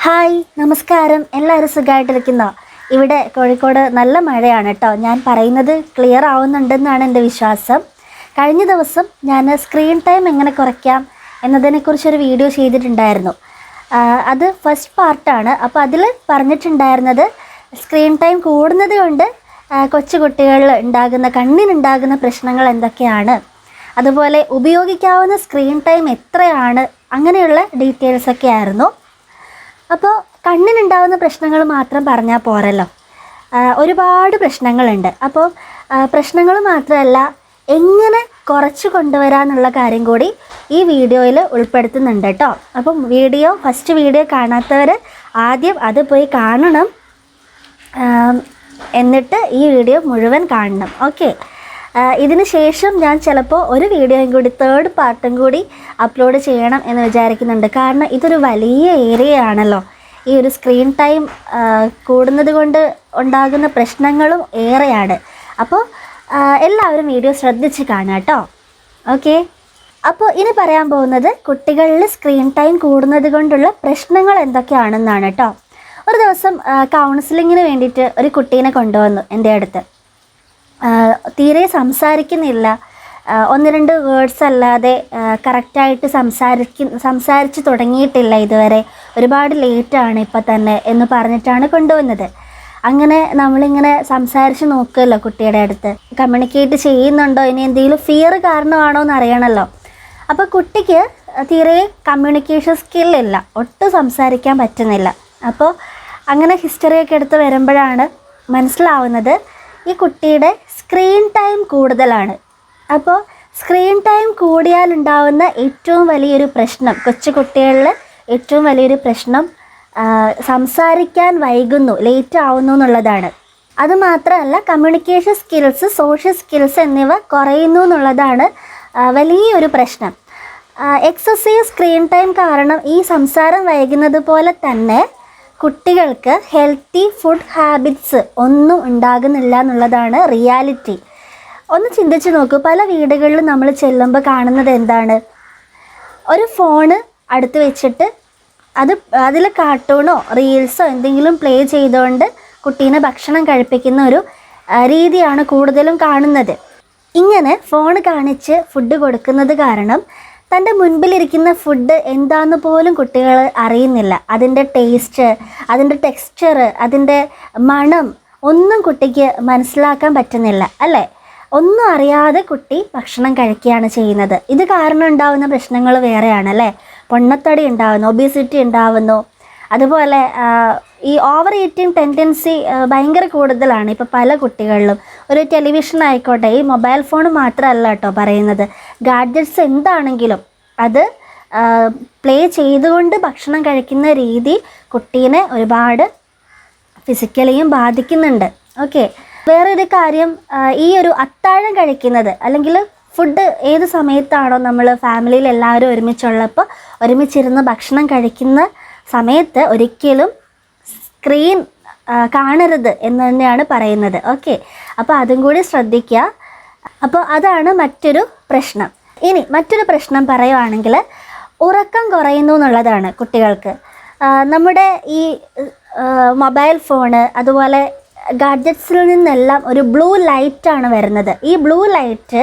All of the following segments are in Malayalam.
ഹായ് നമസ്കാരം. എല്ലാവരും സുഖമായിട്ടിരിക്കുന്നോ? ഇവിടെ കോഴിക്കോട് നല്ല മഴയാണ് കേട്ടോ. ഞാൻ പറയുന്നത് ക്ലിയർ ആവുന്നുണ്ടെന്നാണ് എൻ്റെ വിശ്വാസം. കഴിഞ്ഞ ദിവസം ഞാൻ സ്ക്രീൻ ടൈം എങ്ങനെ കുറയ്ക്കാം എന്നതിനെക്കുറിച്ചൊരു വീഡിയോ ചെയ്തിട്ടുണ്ടായിരുന്നു. അത് ഫസ്റ്റ് പാർട്ടാണ്. അപ്പോൾ അതിൽ പറഞ്ഞിട്ടുണ്ടായിരുന്നത് സ്ക്രീൻ ടൈം കൂടുന്നത് കൊണ്ട് കൊച്ചു കുട്ടികളിൽ ഉണ്ടാകുന്ന കണ്ണിനുണ്ടാകുന്ന പ്രശ്നങ്ങൾ എന്തൊക്കെയാണ്, അതുപോലെ ഉപയോഗിക്കാവുന്ന സ്ക്രീൻ ടൈം എത്രയാണ്, അങ്ങനെയുള്ള ഡീറ്റെയിൽസൊക്കെ ആയിരുന്നു. അപ്പോൾ കണ്ണിനുണ്ടാകുന്ന പ്രശ്നങ്ങൾ മാത്രം പറഞ്ഞാൽ പോരല്ലോ, ഒരുപാട് പ്രശ്നങ്ങളുണ്ട്. അപ്പോൾ പ്രശ്നങ്ങൾ മാത്രമല്ല, എങ്ങനെ കുറച്ച് കൊണ്ടുവരാമെന്നുള്ള കാര്യം കൂടി ഈ വീഡിയോയിൽ ഉൾപ്പെടുത്തുന്നുണ്ട് കേട്ടോ. അപ്പം ഫസ്റ്റ് വീഡിയോ കാണാത്തവർ ആദ്യം അത് പോയി കാണണം, എന്നിട്ട് ഈ വീഡിയോ മുഴുവൻ കാണണം. ഓക്കെ. ഇതിന് ശേഷം ഞാൻ ചിലപ്പോൾ ഒരു വീഡിയോയും കൂടി, തേർഡ് പാർട്ടും കൂടി അപ്ലോഡ് ചെയ്യണം എന്ന് വിചാരിക്കുന്നുണ്ട്. കാരണം ഇതൊരു വലിയ ഏരിയ ആണല്ലോ. ഈ ഒരു സ്ക്രീൻ ടൈം കൂടുന്നത് കൊണ്ട് ഉണ്ടാകുന്ന പ്രശ്നങ്ങളും ഏറെയാണ്. അപ്പോൾ എല്ലാവരും വീഡിയോ ശ്രദ്ധിച്ച് കാണാം കേട്ടോ. ഓക്കെ. അപ്പോൾ ഇനി പറയാൻ പോകുന്നത് കുട്ടികളിൽ സ്ക്രീൻ ടൈം കൂടുന്നത് കൊണ്ടുള്ള പ്രശ്നങ്ങൾ എന്തൊക്കെയാണെന്നാണ് കേട്ടോ. ഒരു ദിവസം കൗൺസിലിങ്ങിന് വേണ്ടിയിട്ട് ഒരു കുട്ടീനെ കൊണ്ടുവന്നു എൻ്റെ അടുത്ത്. തീരെ സംസാരിക്കുന്നില്ല, ഒന്ന് രണ്ട് വേർഡ്സ് അല്ലാതെ കറക്റ്റായിട്ട് സംസാരിച്ച് തുടങ്ങിയിട്ടില്ല ഇതുവരെ, ഒരുപാട് ലേറ്റാണ് ഇപ്പം തന്നെ എന്ന് പറഞ്ഞിട്ടാണ് കൊണ്ടുവന്നത്. അങ്ങനെ നമ്മളിങ്ങനെ സംസാരിച്ച് നോക്കുമല്ലോ കുട്ടിയുടെ അടുത്ത്, കമ്മ്യൂണിക്കേറ്റ് ചെയ്യുന്നുണ്ടോ, ഇനി എന്തെങ്കിലും ഫിയർ കാരണമാണോ എന്ന് അറിയണമല്ലോ. അപ്പോൾ കുട്ടിക്ക് തീരെ കമ്മ്യൂണിക്കേഷൻ സ്കില്ലില്ല, ഒട്ടും സംസാരിക്കാൻ പറ്റുന്നില്ല. അപ്പോൾ അങ്ങനെ ഹിസ്റ്ററിയൊക്കെ എടുത്ത് വരുമ്പോഴാണ് മനസ്സിലാവുന്നത് ഈ കുട്ടിയുടെ സ്ക്രീൻ ടൈം കൂടുതലാണ്. അപ്പോൾ സ്ക്രീൻ ടൈം കൂടിയാലുണ്ടാവുന്ന ഏറ്റവും വലിയൊരു പ്രശ്നം, കൊച്ചു കുട്ടികളിൽ ഏറ്റവും വലിയൊരു പ്രശ്നം സംസാരിക്കാൻ വൈകുന്നു, ലേറ്റ് ആവുന്നു എന്നുള്ളതാണ്. അതുമാത്രമല്ല, കമ്മ്യൂണിക്കേഷൻ സ്കിൽസ്, സോഷ്യൽ സ്കിൽസ് എന്നിവ കുറയുന്നു എന്നുള്ളതാണ് വലിയൊരു പ്രശ്നം. എക്സസീവ് സ്ക്രീൻ ടൈം കാരണം ഈ സംസാരം വൈകുന്നത് പോലെ തന്നെ കുട്ടികൾക്ക് ഹെൽത്തി ഫുഡ് ഹാബിറ്റ്സ് ഒന്നും ഉണ്ടാകുന്നില്ല എന്നുള്ളതാണ് റിയാലിറ്റി. ഒന്ന് ചിന്തിച്ച് നോക്കൂ, പല വീടുകളിലും നമ്മൾ ചെല്ലുമ്പോൾ കാണുന്നത് എന്താണ്? ഒരു ഫോണ് അടുത്ത് വെച്ചിട്ട് അതിൽ കാർട്ടൂണോ റീൽസോ എന്തെങ്കിലും പ്ലേ ചെയ്തുകൊണ്ട് കുട്ടീനെ ഭക്ഷണം കഴിപ്പിക്കുന്ന ഒരു രീതിയാണ് കൂടുതലും കാണുന്നത്. ഇങ്ങനെ ഫോൺ കാണിച്ച് ഫുഡ് കൊടുക്കുന്നത് കാരണം തൻ്റെ മുൻപിലിരിക്കുന്ന ഫുഡ് എന്താണെന്ന് പോലും കുട്ടികൾ അറിയുന്നില്ല. അതിൻ്റെ ടേസ്റ്റ്, അതിൻ്റെ ടെക്സ്ചർ, അതിൻ്റെ മണം ഒന്നും കുട്ടിക്ക് മനസ്സിലാക്കാൻ പറ്റുന്നില്ല അല്ലേ? ഒന്നും അറിയാതെ കുട്ടി ഭക്ഷണം കഴിക്കുകയാണ് ചെയ്യുന്നത്. ഇത് കാരണം ഉണ്ടാകുന്ന പ്രശ്നങ്ങൾ വേറെയാണല്ലേ. പൊണ്ണത്തടി ഉണ്ടാകുന്നു, ഒബീസിറ്റി ഉണ്ടാകുന്നു, അതുപോലെ ഈ ഓവർ ഈറ്റിംഗ് ടെൻഡൻസി ഭയങ്കര കൂടുതലാണ് ഇപ്പോൾ പല കുട്ടികളിലും. ഒരു ടെലിവിഷൻ ആയിക്കോട്ടെ, ഈ മൊബൈൽ ഫോൺ മാത്രമല്ല കേട്ടോ പറയുന്നത്, ഗാഡ്ജറ്റ്സ് എന്താണെങ്കിലും അത് പ്ലേ ചെയ്തുകൊണ്ട് ഭക്ഷണം കഴിക്കുന്ന രീതി കുട്ടീനെ ഒരുപാട് ഫിസിക്കലിയും ബാധിക്കുന്നുണ്ട്. ഓക്കെ. വേറൊരു കാര്യം, ഈ ഒരു അത്താഴം കഴിക്കുന്നത് അല്ലെങ്കിൽ ഫുഡ് ഏത് സമയത്താണോ നമ്മൾ ഫാമിലിയിൽ എല്ലാവരും ഒരുമിച്ചുള്ളപ്പോൾ ഒരുമിച്ചിരുന്ന് ഭക്ഷണം കഴിക്കുന്ന സമയത്ത് ഒരിക്കലും സ്ക്രീൻ കാണരുത് എന്ന് തന്നെയാണ് പറയുന്നത്. ഓക്കെ. അപ്പോൾ അതും കൂടി ശ്രദ്ധിക്കുക. അപ്പോൾ അതാണ് മറ്റൊരു പ്രശ്നം. ഇനി മറ്റൊരു പ്രശ്നം പറയുവാണെങ്കിൽ ഉറക്കം കുറയുന്നു എന്നുള്ളതാണ് കുട്ടികൾക്ക്. നമ്മുടെ ഈ മൊബൈൽ ഫോണ് അതുപോലെ ഗാഡ്ജറ്റ്സിൽ നിന്നെല്ലാം ഒരു ബ്ലൂ ലൈറ്റാണ് വരുന്നത്. ഈ ബ്ലൂ ലൈറ്റ്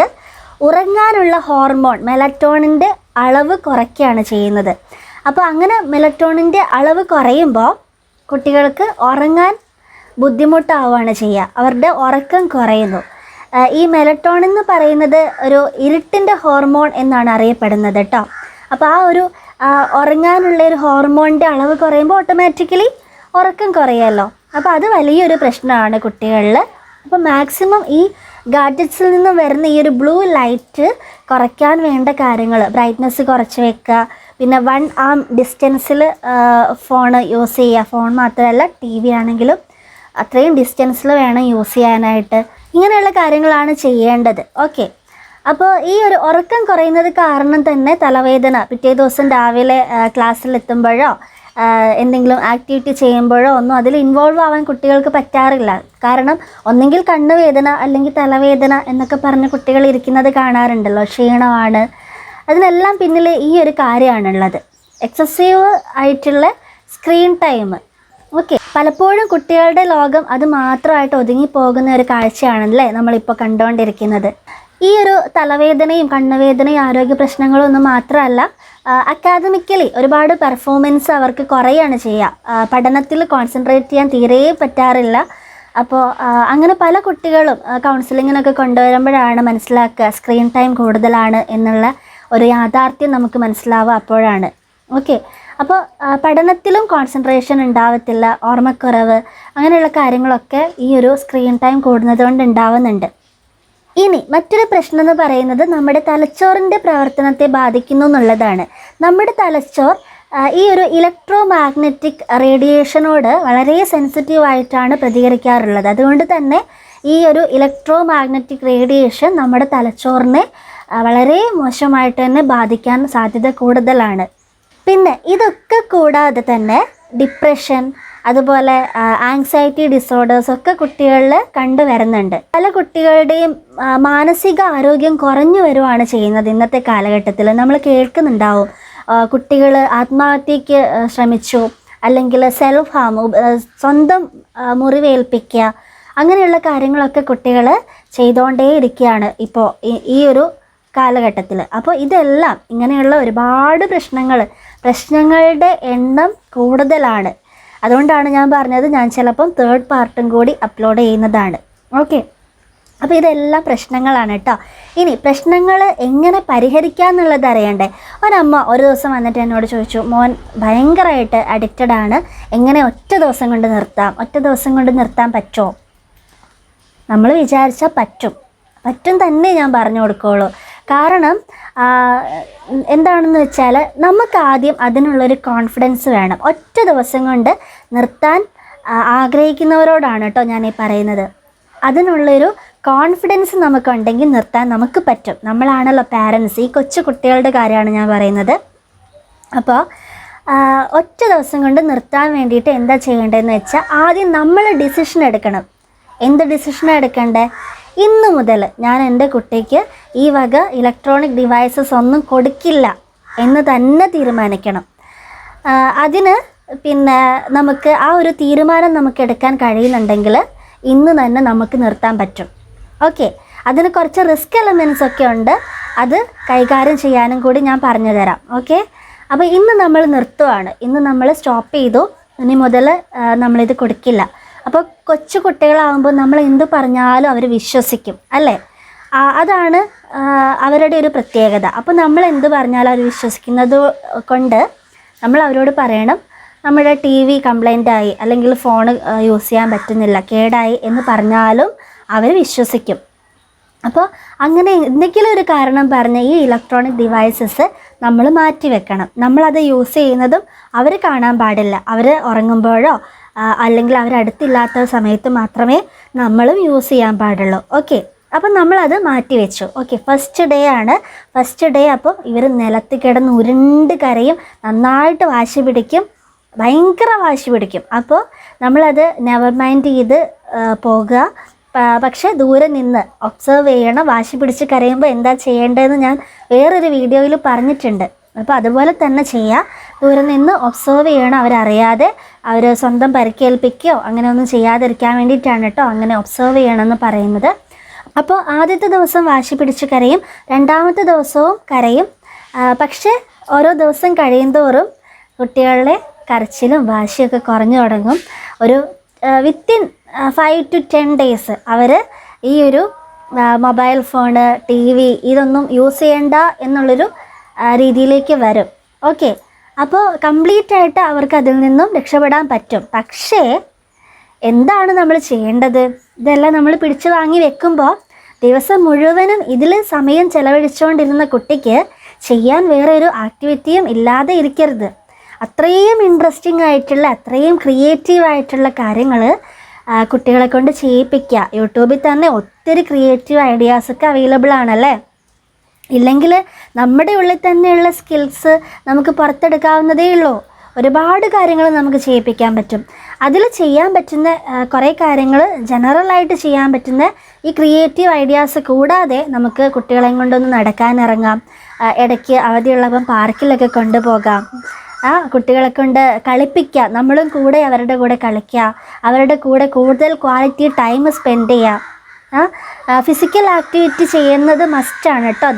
ഉറങ്ങാനുള്ള ഹോർമോൺ മെലറ്റോണിൻ്റെ അളവ് കുറയ്ക്കുകയാണ് ചെയ്യുന്നത്. അപ്പോൾ അങ്ങനെ മെലറ്റോണിൻ്റെ അളവ് കുറയുമ്പോൾ കുട്ടികൾക്ക് ഉറങ്ങാൻ ബുദ്ധിമുട്ടാവുകയാണ് ചെയ്യുക, അവരുടെ ഉറക്കം കുറയുന്നു. ഈ മെലറ്റോണിൻ എന്ന് പറയുന്നത് ഒരു ഇരുട്ടിൻ്റെ ഹോർമോൺ എന്നാണ് അറിയപ്പെടുന്നത് കേട്ടോ. അപ്പോൾ ആ ഒരു ഉറങ്ങാനുള്ള ഒരു ഹോർമോണിൻ്റെ അളവ് കുറയുമ്പോൾ ഓട്ടോമാറ്റിക്കലി ഉറക്കം കുറയുമല്ലോ. അപ്പോൾ അത് വലിയൊരു പ്രശ്നമാണ് കുട്ടികളിൽ. അപ്പോൾ മാക്സിമം ഈ ഗാഡ്ജറ്റ്സിൽ നിന്നും വരുന്ന ഈ ഒരു ബ്ലൂ ലൈറ്റ് കുറയ്ക്കാൻ വേണ്ട കാര്യങ്ങൾ, ബ്രൈറ്റ്നസ് കുറച്ച് വെക്കുക, പിന്നെ 1 arm ഡിസ്റ്റൻസിൽ ഫോൺ യൂസ് ചെയ്യുക. ഫോൺ മാത്രമല്ല, ടി വി ആണെങ്കിലും അത്രയും ഡിസ്റ്റൻസിൽ വേണം യൂസ് ചെയ്യാനായിട്ട്. ഇങ്ങനെയുള്ള കാര്യങ്ങളാണ് ചെയ്യേണ്ടത്. ഓക്കെ. അപ്പോൾ ഈ ഒരു ഉറക്കം കുറയുന്നത് കാരണം തന്നെ തലവേദന, പിറ്റേ ദിവസം രാവിലെ ക്ലാസ്സിലെത്തുമ്പോഴോ എന്തെങ്കിലും ആക്ടിവിറ്റി ചെയ്യുമ്പോഴോ ഒന്നും അതിൽ ഇൻവോൾവ് ആവാൻ കുട്ടികൾക്ക് പറ്റാറില്ല. കാരണം ഒന്നെങ്കിൽ കണ്ണുവേദന അല്ലെങ്കിൽ തലവേദന എന്നൊക്കെ പറഞ്ഞ് കുട്ടികൾ ഇരിക്കുന്നത് കാണാറുണ്ടല്ലോ, ക്ഷീണമാണ്. അതിനെല്ലാം പിന്നിൽ ഈ ഒരു കാര്യമാണുള്ളത്. എക്സസീവ് ആയിട്ടുള്ള സ്ക്രീൻ ടൈം. ഓക്കെ, പലപ്പോഴും കുട്ടികളുടെ ലോകം അത് മാത്രമായിട്ട് ഒതുങ്ങിപ്പോകുന്ന ഒരു കാഴ്ചയാണല്ലേ നമ്മളിപ്പോൾ കണ്ടുകൊണ്ടിരിക്കുന്നത്. ഈ ഒരു തലവേദനയും കണ്ണുവേദനയും ആരോഗ്യ പ്രശ്നങ്ങളും ഒന്നും മാത്രമല്ല, അക്കാദമിക്കലി ഒരുപാട് പെർഫോമൻസ് അവർക്ക് കുറയാണ് ചെയ്യുക. പഠനത്തിൽ കോൺസെൻട്രേറ്റ് ചെയ്യാൻ തീരെ പറ്റാറില്ല. അപ്പോൾ അങ്ങനെ പല കുട്ടികളും കൗൺസിലിങ്ങിനൊക്കെ കൊണ്ടുവരുമ്പോഴാണ് മനസ്സിലാക്കുക സ്ക്രീൻ ടൈം കൂടുതലാണ് എന്നുള്ള ഒരു യാഥാർത്ഥ്യം നമുക്ക് മനസ്സിലാവുക അപ്പോഴാണ്. ഓക്കെ, അപ്പോൾ പഠനത്തിലും കോൺസെൻട്രേഷൻ ഉണ്ടാവത്തില്ല, ഓർമ്മക്കുറവ്, അങ്ങനെയുള്ള കാര്യങ്ങളൊക്കെ ഈ ഒരു സ്ക്രീൻ ടൈം കൂടുന്നത് കൊണ്ട് ഉണ്ടാവുന്നുണ്ട്. ഇനി മറ്റൊരു പ്രശ്നം എന്ന് പറയുന്നത് നമ്മുടെ തലച്ചോറിൻ്റെ പ്രവർത്തനത്തെ ബാധിക്കുന്നു എന്നുള്ളതാണ്. നമ്മുടെ തലച്ചോർ ഈ ഒരു ഇലക്ട്രോ മാഗ്നറ്റിക് റേഡിയേഷനോട് വളരെ സെൻസിറ്റീവായിട്ടാണ് പ്രതികരിക്കാറുള്ളത്. അതുകൊണ്ട് തന്നെ ഈ ഒരു ഇലക്ട്രോ മാഗ്നറ്റിക് റേഡിയേഷൻ നമ്മുടെ തലച്ചോറിനെ വളരെ മോശമായിട്ട് തന്നെ ബാധിക്കാൻ സാധ്യത കൂടുതലാണ്. പിന്നെ ഇതൊക്കെ കൂടാതെ തന്നെ ഡിപ്രഷൻ, അതുപോലെ ആങ്സൈറ്റി ഡിസോർഡേഴ്സ് ഒക്കെ കുട്ടികളിൽ കണ്ടുവരുന്നുണ്ട്. പല കുട്ടികളുടെയും മാനസിക ആരോഗ്യം കുറഞ്ഞു വരുവാണ് ചെയ്യുന്നത് ഇന്നത്തെ കാലഘട്ടത്തിൽ. നമ്മൾ കേൾക്കുന്നുണ്ടാവും കുട്ടികൾ ആത്മഹത്യക്ക് ശ്രമിച്ചു, അല്ലെങ്കിൽ സെൽഫ് ഹാം, സ്വന്തം മുറിവേൽപ്പിക്കുക, അങ്ങനെയുള്ള കാര്യങ്ങളൊക്കെ കുട്ടികൾ ചെയ്തുകൊണ്ടേയിരിക്കുകയാണ് ഇപ്പോൾ ഈ ഒരു കാലഘട്ടത്തിൽ. അപ്പോൾ ഇതെല്ലാം ഇങ്ങനെയുള്ള ഒരുപാട് പ്രശ്നങ്ങളുടെ എണ്ണം കൂടുതലാണ്. അതുകൊണ്ടാണ് ഞാൻ പറഞ്ഞത് ഞാൻ ചിലപ്പം 3rd പാർട്ടും കൂടി അപ്ലോഡ് ചെയ്യുന്നതാണ്. ഓക്കെ, അപ്പോൾ ഇതെല്ലാം പ്രശ്നങ്ങളാണ് കേട്ടോ. ഇനി പ്രശ്നങ്ങൾ എങ്ങനെ പരിഹരിക്കുക എന്നുള്ളത് അറിയണ്ടേ. ഒരമ്മ ഒരു ദിവസം വന്നിട്ട് എന്നോട് ചോദിച്ചു, മോൻ ഭയങ്കരമായിട്ട് അഡിക്റ്റഡ് ആണ്, എങ്ങനെ ഒറ്റ ദിവസം കൊണ്ട് നിർത്താൻ പറ്റുമോ? നമ്മൾ വിചാരിച്ചാൽ പറ്റും തന്നെ ഞാൻ പറഞ്ഞു കൊടുക്കുകയുള്ളൂ. കാരണം എന്താണെന്ന് വെച്ചാൽ നമുക്ക് ആദ്യം അതിനുള്ളൊരു കോൺഫിഡൻസ് വേണം. ഒറ്റ ദിവസം കൊണ്ട് നിർത്താൻ ആഗ്രഹിക്കുന്നവരോടാണ് കേട്ടോ ഞാൻ ഈ പറയുന്നത്. അതിനുള്ളൊരു കോൺഫിഡൻസ് നമുക്കുണ്ടെങ്കിൽ നിർത്താൻ നമുക്ക് പറ്റും. നമ്മളാണല്ലോ പാരൻസ്, ഈ കൊച്ചു കുട്ടികളുടെ കാര്യമാണ് ഞാൻ പറയുന്നത്. അപ്പോൾ ഒറ്റ ദിവസം കൊണ്ട് നിർത്താൻ വേണ്ടിയിട്ട് എന്താ ചെയ്യേണ്ടതെന്ന് വെച്ചാൽ ആദ്യം നമ്മൾ ഡിസിഷൻ എടുക്കണം. എന്ത് ഡിസിഷനാണ് എടുക്കേണ്ടത്? ഇന്ന് മുതൽ ഞാൻ എൻ്റെ കുട്ടിക്ക് ഈ വക ഇലക്ട്രോണിക് ഡിവൈസസ് ഒന്നും കൊടുക്കില്ല എന്ന് തന്നെ തീരുമാനിക്കണം. അതിന് പിന്നെ നമുക്ക് ആ ഒരു തീരുമാനം നമുക്ക് എടുക്കാൻ കഴിയുന്നുണ്ടെങ്കിൽ ഇന്ന് തന്നെ നമുക്ക് നിർത്താൻ പറ്റും. ഓക്കെ, അതിന് കുറച്ച് റിസ്ക് എലമെൻറ്റ്സ് ഒക്കെ ഉണ്ട്, അത് കൈകാര്യം ചെയ്യാനും കൂടി ഞാൻ പറഞ്ഞു തരാം. ഓക്കെ, അപ്പോൾ ഇന്ന് നമ്മൾ നിർത്തുവാണ്, ഇന്ന് നമ്മൾ സ്റ്റോപ്പ് ചെയ്തു, ഇനി മുതൽ നമ്മളിത് കൊടുക്കില്ല. അപ്പോൾ കൊച്ചു കുട്ടികളാകുമ്പോൾ നമ്മൾ എന്ത് പറഞ്ഞാലും അവർ വിശ്വസിക്കും അല്ലേ? അതാണ് അവരുടെ ഒരു പ്രത്യേകത. അപ്പോൾ നമ്മൾ എന്ത് പറഞ്ഞാലും അവർ വിശ്വസിക്കുന്നത് കൊണ്ട് നമ്മൾ അവരോട് പറയണം, നമ്മുടെ TV കംപ്ലൈൻ്റ് ആയി, അല്ലെങ്കിൽ ഫോൺ യൂസ് ചെയ്യാൻ പറ്റുന്നില്ല, കേടായി എന്ന് പറഞ്ഞാലും അവർ വിശ്വസിക്കും. അപ്പോൾ അങ്ങനെ എന്തെങ്കിലും ഒരു കാരണം പറഞ്ഞ് ഈ ഇലക്ട്രോണിക് ഡിവൈസസ് നമ്മൾ മാറ്റി വെക്കണം. നമ്മളത് യൂസ് ചെയ്യുന്നതും അവർ കാണാൻ പാടില്ല. അവർ ഉറങ്ങുമ്പോഴോ അല്ലെങ്കിൽ അവരടുത്തില്ലാത്ത സമയത്ത് മാത്രമേ നമ്മളും യൂസ് ചെയ്യാൻ പാടുള്ളൂ. ഓക്കെ, അപ്പം നമ്മളത് മാറ്റി വെച്ചു. ഓക്കെ, ഫസ്റ്റ് ഡേ ആണ്. ഫസ്റ്റ് ഡേ അപ്പോൾ ഇവർ നിലത്ത് കിടന്ന് ഉരുണ്ട് കരയും, നന്നായിട്ട് വാശി പിടിക്കും, ഭയങ്കര വാശി പിടിക്കും. അപ്പോൾ നമ്മളത് നെവർ മൈൻഡ് ചെയ്ത് പോകുക. പക്ഷേ ദൂരെ നിന്ന് ഒബ്സർവ് ചെയ്യണം. വാശി പിടിച്ച് കരയുമ്പോൾ എന്താ ചെയ്യേണ്ടതെന്ന് ഞാൻ വേറൊരു വീഡിയോയിൽ പറഞ്ഞിട്ടുണ്ട്. അപ്പോൾ അതുപോലെ തന്നെ ചെയ്യുക. ദൂരെ നിന്ന് ഒബ്സർവ് ചെയ്യണം, അവരറിയാതെ അവർ സ്വന്തം പരിക്കേൽപ്പിക്കുകയോ അങ്ങനെയൊന്നും ചെയ്യാതിരിക്കാൻ വേണ്ടിയിട്ടാണ് കേട്ടോ അങ്ങനെ ഒബ്സർവ് ചെയ്യണമെന്ന് പറയുന്നത്. അപ്പോൾ ആദ്യത്തെ ദിവസം വാശി പിടിച്ച് കരയും, രണ്ടാമത്തെ ദിവസവും കരയും. പക്ഷേ ഓരോ ദിവസം കഴിയുന്തോറും കുട്ടികളുടെ കരച്ചിലും വാശിയൊക്കെ കുറഞ്ഞു തുടങ്ങും. ഒരു വിത്തിൻ 5 to 10 days അവർ ഈ ഒരു മൊബൈൽ ഫോണ്, TV ഇതൊന്നും യൂസ് ചെയ്യണ്ട എന്നുള്ളൊരു രീതിയിലേക്ക് വരും. ഓക്കെ, അപ്പോൾ കംപ്ലീറ്റ് ആയിട്ട് അവർക്ക് അതിൽ നിന്നും രക്ഷപ്പെടാൻ പറ്റും. പക്ഷേ എന്താണ് നമ്മൾ ചെയ്യേണ്ടത്? ഇതെല്ലാം നമ്മൾ പിടിച്ചു വാങ്ങി വെക്കുമ്പോൾ ദിവസം മുഴുവനും ഇതിൽ സമയം ചെലവഴിച്ചുകൊണ്ടിരുന്ന കുട്ടിക്ക് ചെയ്യാൻ വേറെ ഒരു ആക്ടിവിറ്റിയും ഇല്ലാതെ ഇരിക്കരുത്. അത്രയും ഇൻട്രസ്റ്റിംഗ് ആയിട്ടുള്ള, അത്രയും ക്രിയേറ്റീവായിട്ടുള്ള കാര്യങ്ങൾ കുട്ടികളെ കൊണ്ട് ചെയ്യിപ്പിക്കുക. യൂട്യൂബിൽ തന്നെ ഒത്തിരി ക്രിയേറ്റീവ് ഐഡിയാസൊക്കെ അവൈലബിൾ ആണല്ലേ. ഇല്ലെങ്കിൽ നമ്മുടെ ഉള്ളിൽ തന്നെയുള്ള സ്കിൽസ് നമുക്ക് പുറത്തെടുക്കാവുന്നതേ ഉള്ളൂ. ഒരുപാട് കാര്യങ്ങൾ നമുക്ക് ചെയ്യിപ്പിക്കാൻ പറ്റും. അതിൽ ചെയ്യാൻ പറ്റുന്ന കുറേ കാര്യങ്ങൾ, ജനറലായിട്ട് ചെയ്യാൻ പറ്റുന്ന ഈ ക്രിയേറ്റീവ് ഐഡിയാസ് കൂടാതെ നമുക്ക് കുട്ടികളെയും കൊണ്ടൊന്ന് നടക്കാനിറങ്ങാം, ഇടയ്ക്ക് അവധിയുള്ളപ്പം പാർക്കിലൊക്കെ കൊണ്ടുപോകാം. കുട്ടികളെ കൊണ്ട് കളിപ്പിക്കുക, നമ്മളും കൂടെ അവരുടെ കൂടെ കളിക്കുക, അവരുടെ കൂടെ കൂടുതൽ ക്വാളിറ്റി ടൈം സ്പെൻഡ് ചെയ്യുക. ഫിസിക്കൽ ആക്ടിവിറ്റി ചെയ്യുന്നത് മസ്റ്റാണ് കേട്ടോ.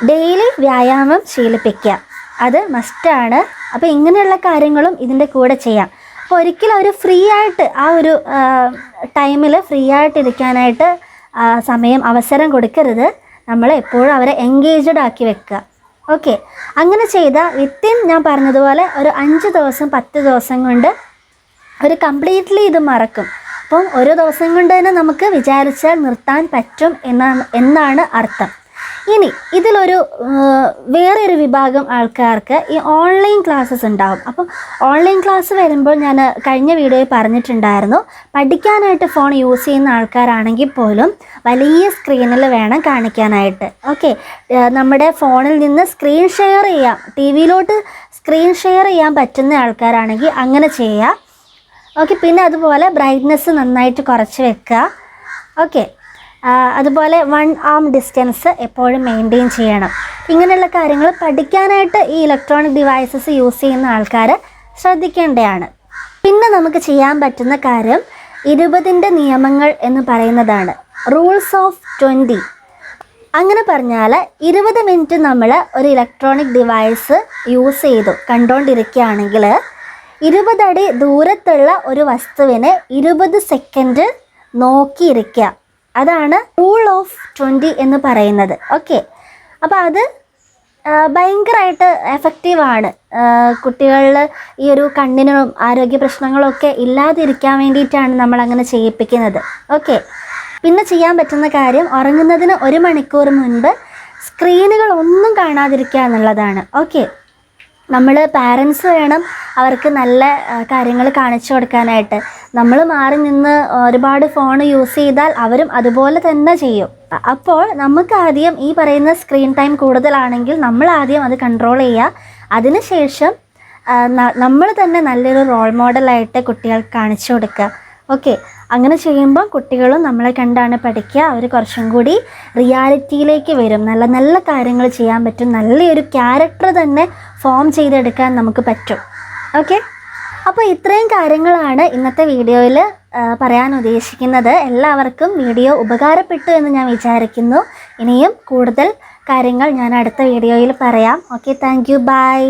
ഡെയിലി വ്യായാമം ശീലിപ്പിക്കുക, അത് മസ്റ്റാണ്. അപ്പോൾ ഇങ്ങനെയുള്ള കാര്യങ്ങളും ഇതിൻ്റെ കൂടെ ചെയ്യാം. അപ്പോൾ ഒരിക്കലും അവർ ഫ്രീ ആയിട്ട് ആ ഒരു ടൈമിൽ ഫ്രീ ആയിട്ട് ഇരിക്കാനായിട്ട് അവസരം കൊടുക്കരുത്. നമ്മൾ എപ്പോഴും അവരെ എൻഗേജ്ഡ് ആക്കി വെക്കുക. ഓക്കെ, അങ്ങനെ ചെയ്താൽ വിത്തിൻ ഞാൻ പറഞ്ഞതുപോലെ ഒരു 5 ദിവസം 10 ദിവസം കൊണ്ട് ഒരു കംപ്ലീറ്റ്ലി ഇത് മറക്കും. അപ്പം ഒരു ദിവസം കൊണ്ട് തന്നെ നമുക്ക് വിചാരിച്ചാൽ നിർത്താൻ പറ്റും എന്നാണ് അർത്ഥം. ഇനി ഇതിലൊരു വേറൊരു വിഭാഗം ആൾക്കാർക്ക് ഈ ഓൺലൈൻ ക്ലാസ്സസ് ഉണ്ടാകും. അപ്പം ഓൺലൈൻ ക്ലാസ് വരുമ്പോൾ ഞാൻ കഴിഞ്ഞ വീഡിയോയിൽ പറഞ്ഞിട്ടുണ്ടായിരുന്നു, പഠിക്കാനായിട്ട് ഫോൺ യൂസ് ചെയ്യുന്ന ആൾക്കാരാണെങ്കിൽ പോലും വലിയ സ്ക്രീനിൽ വേണം കാണിക്കാനായിട്ട്. ഓക്കെ, നമ്മുടെ ഫോണിൽ നിന്ന് സ്ക്രീൻ ഷെയർ ചെയ്യാം, ടി വിയിലോട്ട് സ്ക്രീൻ ഷെയർ ചെയ്യാൻ പറ്റുന്ന ആൾക്കാരാണെങ്കിൽ അങ്ങനെ ചെയ്യാം. ഓക്കെ, പിന്നെ അതുപോലെ ബ്രൈറ്റ്നെസ് നന്നായിട്ട് കുറച്ച് വെക്കുക. ഓക്കെ, അതുപോലെ 1 arm ഡിസ്റ്റൻസ് എപ്പോഴും മെയിൻറ്റെയിൻ ചെയ്യണം. ഇങ്ങനെയുള്ള കാര്യങ്ങൾ പഠിക്കാനായിട്ട് ഈ ഇലക്ട്രോണിക് ഡിവൈസസ് യൂസ് ചെയ്യുന്ന ആൾക്കാർ ശ്രദ്ധിക്കേണ്ടതാണ്. പിന്നെ നമുക്ക് ചെയ്യാൻ പറ്റുന്ന കാര്യം 20ൻ്റെ നിയമങ്ങൾ എന്ന് പറയുന്നതാണ്, റൂൾസ് ഓഫ് 20. അങ്ങനെ പറഞ്ഞാൽ 20 മിനിറ്റ് നമ്മൾ ഒരു ഇലക്ട്രോണിക് ഡിവൈസ് യൂസ് ചെയ്തു കണ്ടുകൊണ്ടിരിക്കുകയാണെങ്കിൽ 20 അടി ദൂരത്തുള്ള ഒരു വസ്തുവിനെ 20 സെക്കൻഡ് നോക്കിയിരിക്കുക. അതാണ് റൂൾ ഓഫ് 20 എന്ന് പറയുന്നത്. ഓക്കെ, അപ്പോൾ അത് ഭയങ്കരമായിട്ട് എഫക്റ്റീവാണ്. കുട്ടികളിൽ ഈ ഒരു കണ്ണിനും ആരോഗ്യ പ്രശ്നങ്ങളൊക്കെ ഇല്ലാതിരിക്കാൻ വേണ്ടിയിട്ടാണ് നമ്മളങ്ങനെ ചെയ്യിപ്പിക്കുന്നത്. ഓക്കെ, പിന്നെ ചെയ്യാൻ പറ്റുന്ന കാര്യം ഉറങ്ങുന്നതിന് 1 മണിക്കൂർ മുൻപ് സ്ക്രീനുകൾ ഒന്നും കാണാതിരിക്കുക എന്നുള്ളതാണ്. ഓക്കെ, നമ്മൾ പാരൻസ് വേണം അവർക്ക് നല്ല കാര്യങ്ങൾ കാണിച്ചു കൊടുക്കാനായിട്ട്. നമ്മൾ മാറി നിന്ന് ഒരുപാട് ഫോൺ യൂസ് ചെയ്താൽ അവരും അതുപോലെ തന്നെ ചെയ്യും. അപ്പോൾ നമുക്ക് ആദ്യം ഈ പറയുന്ന സ്ക്രീൻ ടൈം കൂടുതലാണെങ്കിൽ നമ്മൾ ആദ്യം അത് കൺട്രോൾ ചെയ്യുക. അതിനുശേഷം നമ്മൾ തന്നെ നല്ലൊരു റോൾ മോഡലായിട്ട് കുട്ടികൾക്ക് കാണിച്ചു കൊടുക്കുക. ഓക്കെ, അങ്ങനെ ചെയ്യുമ്പോൾ കുട്ടികളും നമ്മളെ കണ്ടാണ് പഠിക്കുക. അവർ കുറച്ചും കൂടി റിയാലിറ്റിയിലേക്ക് വരും, നല്ല നല്ല കാര്യങ്ങൾ ചെയ്യാൻ പറ്റും, നല്ലൊരു ക്യാരക്ടർ തന്നെ ഫോം ചെയ്തെടുക്കാൻ നമുക്ക് പറ്റും. ഓക്കെ, അപ്പോൾ ഇത്രയും കാര്യങ്ങളാണ് ഇന്നത്തെ വീഡിയോയിൽ പറയാൻ ഉദ്ദേശിക്കുന്നത്. എല്ലാവർക്കും വീഡിയോ ഉപകാരപ്പെട്ടു എന്ന് ഞാൻ വിചാരിക്കുന്നു. ഇനിയും കൂടുതൽ കാര്യങ്ങൾ ഞാൻ അടുത്ത വീഡിയോയിൽ പറയാം. Okay, thank you, by.